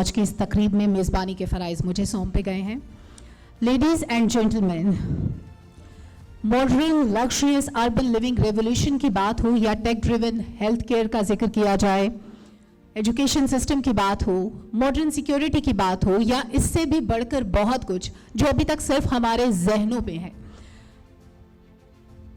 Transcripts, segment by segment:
آج کی اس تقریب میں میزبانی کے فرائض مجھے سونپے گئے ہیں. Ladies and gentlemen, modern luxurious urban living revolution کی بات ہو یا ٹیک ڈریون ہیلتھ کیئر کا ذکر کیا جائے، ایجوکیشن سسٹم کی بات ہو، ماڈرن سیکیورٹی کی بات ہو، یا اس سے بھی بڑھ کر بہت کچھ جو ابھی تک صرف ہمارے ذہنوں پہ ہے،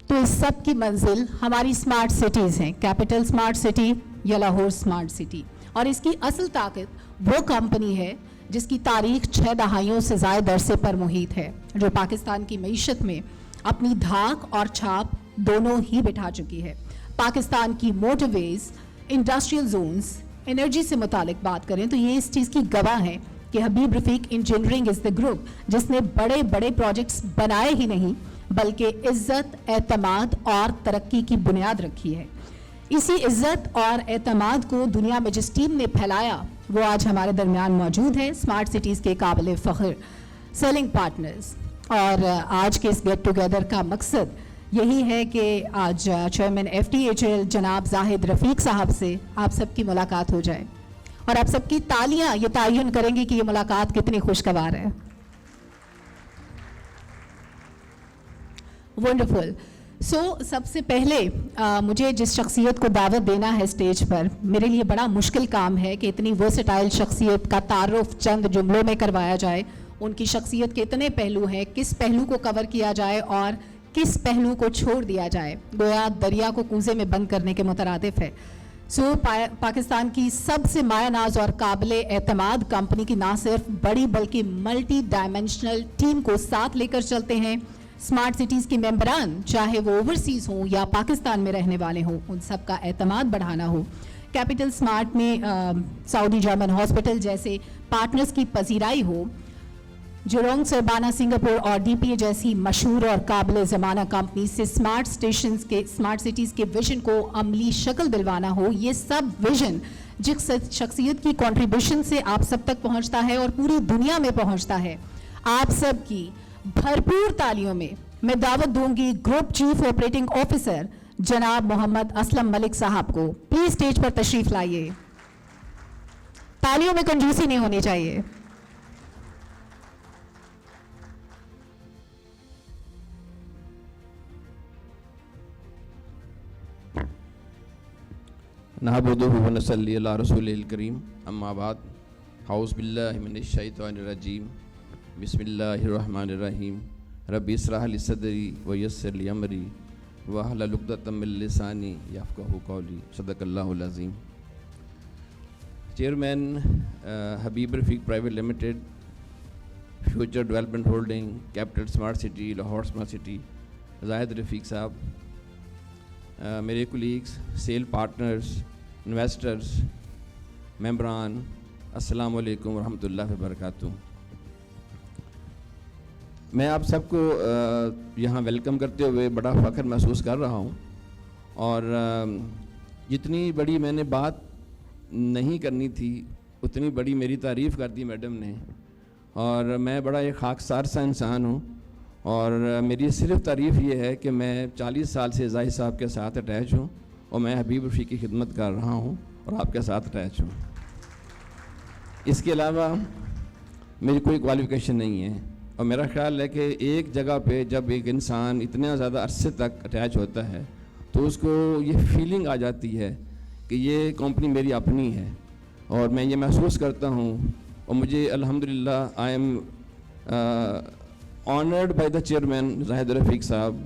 تو اس سب کی منزل ہماری اسمارٹ سٹیز ہیں. کیپٹل اسمارٹ سٹی یا لاہور اسمارٹ سٹی، اور اس کی اصل طاقت وہ کمپنی ہے جس کی تاریخ 6 دہائیوں سے زائد عرصے پر محیط ہے، جو پاکستان کی معیشت میں اپنی دھاک اور چھاپ دونوں ہی بٹھا چکی ہے. پاکستان کی موٹر ویز، انڈسٹریل زونز، انرجی سے متعلق بات کریں تو یہ اس چیز کی گواہ ہے کہ حبیب رفیق انجینئرنگ از دا گروپ جس نے بڑے بڑے پروجیکٹس بنائے ہی نہیں بلکہ عزت، اعتماد اور ترقی کی بنیاد رکھی ہے. اسی عزت اور اعتماد کو دنیا میں جس ٹیم نے پھیلایا وہ آج ہمارے درمیان موجود ہے، اسمارٹ سٹیز کے قابل فخر سیلنگ پارٹنرز. اور آج کے اس گیٹ ٹوگیدر کا مقصد یہی ہے کہ آج چیئرمین FTHL جناب زاہد رفیق صاحب سے آپ سب کی ملاقات ہو جائے، اور آپ سب کی تالیاں یہ تعین کریں گی کہ یہ ملاقات کتنی خوشگوار ہے. ونڈرفل. سب سے پہلے مجھے جس شخصیت کو دعوت دینا ہے اسٹیج پر، میرے لیے بڑا مشکل کام ہے کہ اتنی ورسٹائل شخصیت کا تعارف چند جملوں میں کروایا جائے. ان کی شخصیت کے اتنے پہلو ہیں، کس پہلو کو کور کیا جائے اور کس پہلو کو چھوڑ دیا جائے، گویا دریا کو کوزے میں بند کرنے کے مترادف ہے. پاکستان کی سب سے مایہ ناز اور قابل اعتماد کمپنی کی نہ صرف بڑی بلکہ ملٹی ڈائمینشنل ٹیم کو ساتھ لے کر چلتے ہیں. اسمارٹ سٹیز کے ممبران چاہے وہ اوورسیز ہوں یا پاکستان میں رہنے والے ہوں، ان سب کا اعتماد بڑھانا ہو. کیپٹل اسمارٹ میں سعودی جرمن ہاسپٹل جیسے پارٹنرز کی پذیرائی ہو، جورونگ سربانا سنگاپور اور DPA جیسی مشہور اور قابل زمانہ کمپنی سے اسمارٹ سٹیز کے ویژن کو عملی شکل دلوانا ہو. یہ سب ویژن جس شخصیت کی کنٹریبیوشن سے آپ سب تک پہنچتا ہے اور پوری دنیا میں پہنچتا ہے. آپ سب کی بھرپور تالیوں میں میں دعوت دوں گی گروپ چیف آپریٹنگ آفیسر جناب محمد اسلم ملک صاحب کو. پلیز اسٹیج پر تشریف لائیے. تالیوں میں کنجوسی نہیں ہونی چاہیے. نحمدہ ونصلی علی رسول الکریم، اما بعد، اعوذ باللہ من الشیطان الرجیم، بسم اللہ الرحمن الرحیم. رب اشرح لی صدری ویسر لی امری واحلل عقدۃ من لسانی یفقہوا قولی. صدق اللہ العظیم. Chairman Habib Rafiq private limited, future development holding, capital smart city, Lahore smart city, Zahid Rafiq sahab, میرے کولیگز، سیل پارٹنرز، انویسٹرز، ممبران، السلام علیکم ورحمۃ اللہ وبرکاتہ. میں آپ سب کو یہاں ویلکم کرتے ہوئے بڑا فخر محسوس کر رہا ہوں، اور جتنی بڑی میں نے بات نہیں کرنی تھی اتنی بڑی میری تعریف کر دی میڈم نے. اور میں بڑا ایک خاکسار سا انسان ہوں، اور میری صرف تعریف یہ ہے کہ میں 40 سال سے زاہد صاحب کے ساتھ اٹیچ ہوں، اور میں حبیب رفیق کی خدمت کر رہا ہوں اور آپ کے ساتھ اٹیچ ہوں. اس کے علاوہ میری کوئی کوالیفیکیشن نہیں ہے، اور میرا خیال ہے کہ ایک جگہ پہ جب ایک انسان اتنا زیادہ عرصے تک اٹیچ ہوتا ہے تو اس کو یہ فیلنگ آ جاتی ہے کہ یہ کمپنی میری اپنی ہے. اور میں یہ محسوس کرتا ہوں، اور مجھے الحمدللہ I am honoured by the chairman Zahid Rafiq sahab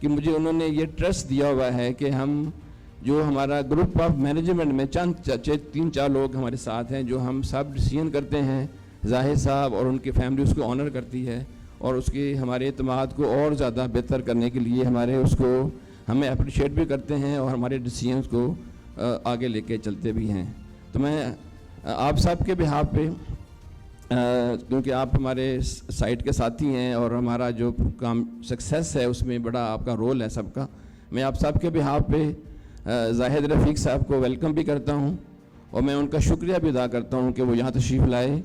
کہ مجھے انہوں نے یہ ٹرسٹ دیا ہوا ہے کہ ہم جو ہمارا گروپ آف مینجمنٹ میں چند 3-4 لوگ ہمارے ساتھ ہیں جو ہم سب ڈیسیژن کرتے ہیں. زاہد صاحب اور ان کی فیملی اس کو آنر کرتی ہے، اور اس کے ہمارے اعتماد کو اور زیادہ بہتر کرنے کے لیے ہمیں اپریشیٹ بھی کرتے ہیں اور ہمارے ڈیسیژنس کو آگے لے کے چلتے بھی ہیں. تو میں آپ سب کے بہاف پہ، کیونکہ آپ ہمارے سائٹ کے ساتھی ہیں اور ہمارا جو کام سکسیس ہے اس میں بڑا آپ کا رول ہے سب کا، میں آپ سب کے بہاف پہ زاہد رفیق صاحب کو ویلکم بھی کرتا ہوں، اور میں ان کا شکریہ بھی ادا کرتا ہوں کہ وہ یہاں تشریف لائے.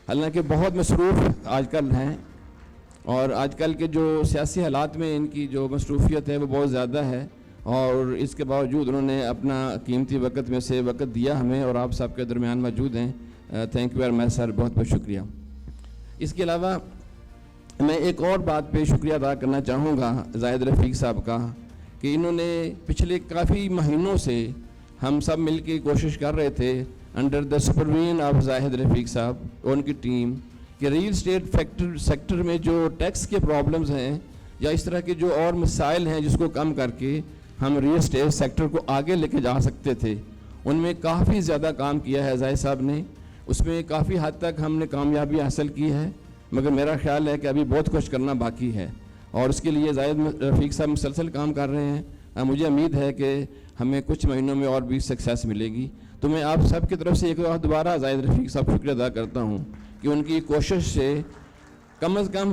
حالانکہ بہت مصروف آج کل ہیں، اور آج کل کے جو سیاسی حالات میں ان کی جو مصروفیت ہے وہ بہت زیادہ ہے، اور اس کے باوجود انہوں نے اپنا قیمتی وقت میں سے وقت دیا ہمیں، اور آپ سب کے درمیان موجود ہیں. تھینک یو ویری مچ سر, بہت بہت شکریہ. اس کے علاوہ میں ایک اور بات پہ شکریہ ادا کرنا چاہوں گا زاہد رفیق صاحب کا, کہ انہوں نے پچھلے کافی مہینوں سے ہم سب مل کے کوشش کر رہے تھے انڈر دا سپرویژن آف زاہد رفیق صاحب اور ان کی ٹیم, کہ ریل اسٹیٹ سیکٹر میں جو ٹیکس کے پرابلمز ہیں یا اس طرح کے جو اور مسائل ہیں جس کو کم کر کے ہم ریل اسٹیٹ سیکٹر کو آگے لے کے جا سکتے تھے, ان میں کافی زیادہ کام کیا ہے زاہد صاحب نے. اس میں کافی حد تک ہم نے کامیابی حاصل کی ہے, مگر میرا خیال ہے کہ ابھی بہت کچھ کرنا باقی ہے, اور اس کے لیے زاہد رفیق صاحب مسلسل کام کر رہے ہیں. مجھے امید ہے کہ ہمیں کچھ مہینوں میں اور بھی سکسیس ملے گی. تو میں آپ سب کی طرف سے ایک بار دوبارہ زاہد رفیق صاحب شکریہ ادا کرتا ہوں کہ ان کی کوشش سے کم از کم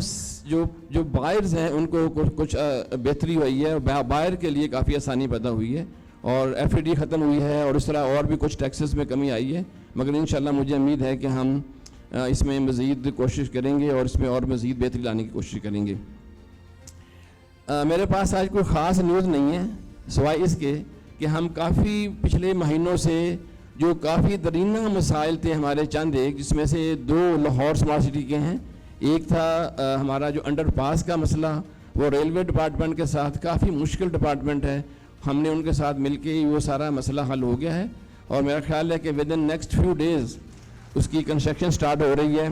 جو بائرز ہیں ان کو کچھ بہتری ہوئی ہے, بائر کے لیے کافی آسانی پیدا ہوئی ہے, اور ایف ای ڈی ختم ہوئی ہے, اور اس طرح اور بھی کچھ ٹیکسز میں کمی آئی ہے. مگر انشاءاللہ مجھے امید ہے کہ ہم اس میں مزید کوشش کریں گے اور اس میں اور مزید بہتری لانے کی کوشش کریں گے. میرے پاس آج کوئی خاص نیوز نہیں ہے سوائے اس کے کہ ہم کافی پچھلے مہینوں سے جو کافی درینہ مسائل تھے ہمارے چند ایک, جس میں سے 2 لاہور اسمارٹ سٹی کے ہیں. ایک تھا ہمارا جو انڈر پاس کا مسئلہ, وہ ریلوے ڈپارٹمنٹ کے ساتھ کافی مشکل ڈپارٹمنٹ ہے, ہم نے ان کے ساتھ مل کے وہ سارا مسئلہ حل ہو گیا ہے, اور میرا خیال ہے کہ within next few days اس کی کنسٹرکشن سٹارٹ ہو رہی ہے.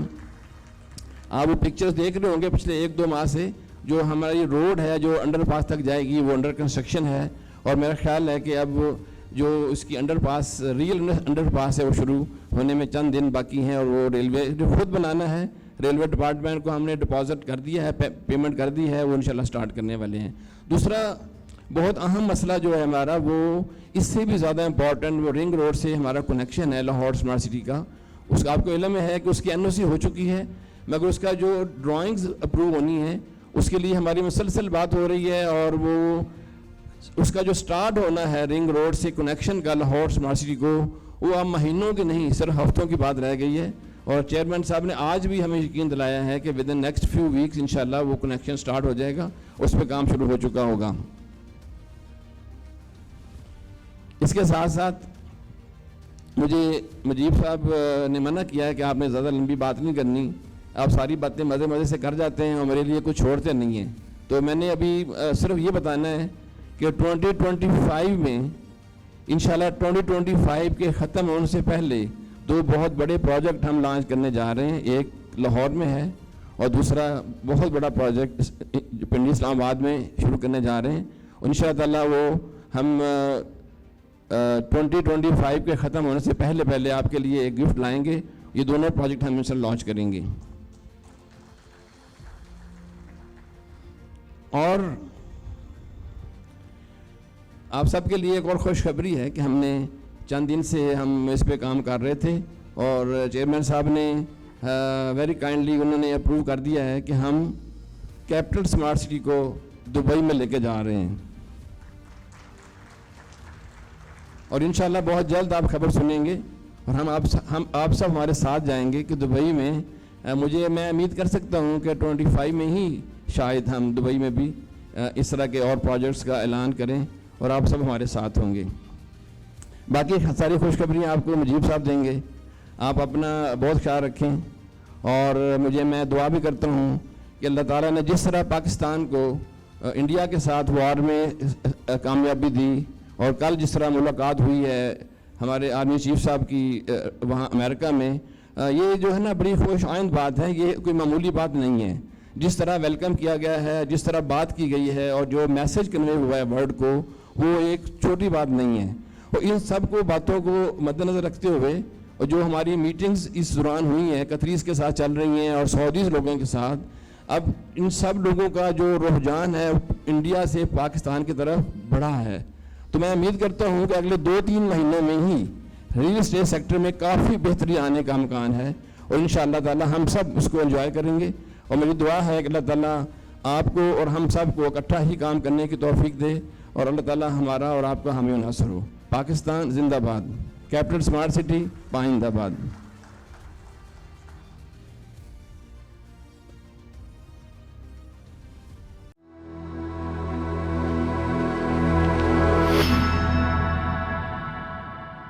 آپ وہ پکچرز دیکھ رہے ہوں گے پچھلے 1-2 ماہ سے, جو ہماری روڈ ہے جو انڈر پاس تک جائے گی وہ انڈر کنسٹرکشن ہے, اور میرا خیال ہے کہ اب جو اس کی انڈر پاس ریئل انڈر پاس ہے وہ شروع ہونے میں چند دن باقی ہیں, اور وہ ریلوے جو خود بنانا ہے, ریلوے ڈپارٹمنٹ کو ہم نے ڈپازٹ کر دیا ہے, پیمنٹ کر دی ہے, وہ انشاءاللہ سٹارٹ کرنے والے ہیں. دوسرا بہت اہم مسئلہ جو ہے ہمارا, وہ اس سے بھی زیادہ امپورٹنٹ, وہ رنگ روڈ سے ہمارا کنیکشن ہے لاہور اسمارٹ سٹی کا. اس کا آپ کو علم ہے کہ اس کی NOC ہو چکی ہے, مگر اس کا جو ڈرائنگز اپروو ہونی ہے اس کے لیے ہماری مسلسل بات ہو رہی ہے, اور وہ اس کا جو سٹارٹ ہونا ہے رنگ روڈ سے کنیکشن کا لاہور اسمارٹ سٹی کو, وہ اب مہینوں کی نہیں صرف ہفتوں کی بات رہ گئی ہے. اور چیئرمین صاحب نے آج بھی ہمیں یقین دلایا ہے کہ within next few weeks انشاءاللہ وہ کنیکشن سٹارٹ ہو جائے گا, اس پہ کام شروع ہو چکا ہوگا. اس کے ساتھ ساتھ مجھے مجیب صاحب نے منع کیا ہے کہ آپ نے زیادہ لمبی بات نہیں کرنی, آپ ساری باتیں مزے مزے سے کر جاتے ہیں اور میرے لیے کچھ چھوڑتے نہیں ہیں. تو میں نے ابھی صرف یہ بتانا ہے کہ 2025 میں انشاءاللہ 2025 کے ختم ہونے سے پہلے 2 بہت بڑے پروجیکٹ ہم لانچ کرنے جا رہے ہیں. ایک لاہور میں ہے اور دوسرا بہت بڑا پروجیکٹ پنڈی اسلام آباد میں شروع کرنے جا رہے ہیں. انشاءاللہ تعالیٰ وہ ہم 2025 کے ختم ہونے سے پہلے آپ کے لیے ایک گفٹ لائیں گے. یہ دونوں پروجیکٹ ہم انشاءاللہ لانچ کریں گے. اور آپ سب کے لیے ایک اور خوشخبری ہے کہ ہم نے چند دن سے ہم اس پہ کام کر رہے تھے, اور چیئرمین صاحب نے ویری کائنڈلی انہوں نے اپروو کر دیا ہے کہ ہم کیپٹل اسمارٹ سٹی کو دبئی میں لے کے جا رہے ہیں, اور انشاءاللہ بہت جلد آپ خبر سنیں گے, اور ہم آپ سب ہمارے ساتھ جائیں گے کہ دبئی میں میں امید کر سکتا ہوں کہ 25 میں ہی شاید ہم دبئی میں بھی اس طرح کے اور پروجیکٹس کا اعلان کریں, اور آپ سب ہمارے ساتھ ہوں گے. باقی ساری خوشخبریاں آپ کو مجیب صاحب دیں گے. آپ اپنا بہت خیال رکھیں, اور میں دعا بھی کرتا ہوں کہ اللہ تعالیٰ نے جس طرح پاکستان کو انڈیا کے ساتھ وار میں کامیابی دی, اور کل جس طرح ملاقات ہوئی ہے ہمارے آرمی چیف صاحب کی وہاں امریکہ میں, یہ جو ہے نا بڑی خوش آئند بات ہے, یہ کوئی معمولی بات نہیں ہے. جس طرح ویلکم کیا گیا ہے, جس طرح بات کی گئی ہے, اور جو میسج کنوے ہوا ہے ورلڈ کو, وہ ایک چھوٹی بات نہیں ہے. اور ان سب کو باتوں کو مد نظر رکھتے ہوئے, اور جو ہماری میٹنگز اس دوران ہوئی ہیں قطریز کے ساتھ چل رہی ہیں اور سعودیز لوگوں کے ساتھ, اب ان سب لوگوں کا جو رجحان ہے انڈیا سے پاکستان کی طرف بڑھا ہے. تو میں امید کرتا ہوں کہ اگلے 2-3 مہینوں میں ہی ریل اسٹیٹ سیکٹر میں کافی بہتری آنے کا امکان ہے, اور انشاءاللہ تعالی ہم سب اس کو انجوائے کریں گے. اور میری دعا ہے کہ اللہ تعالیٰ آپ کو اور ہم سب کو اکٹھا ہی کام کرنے کی توفیق دے, اور اللہ تعالیٰ ہمارا اور آپ کا حامی و ناصر ہو. پاکستان زندہ باد. کیپٹل اسمارٹ سٹی پائندہ باد.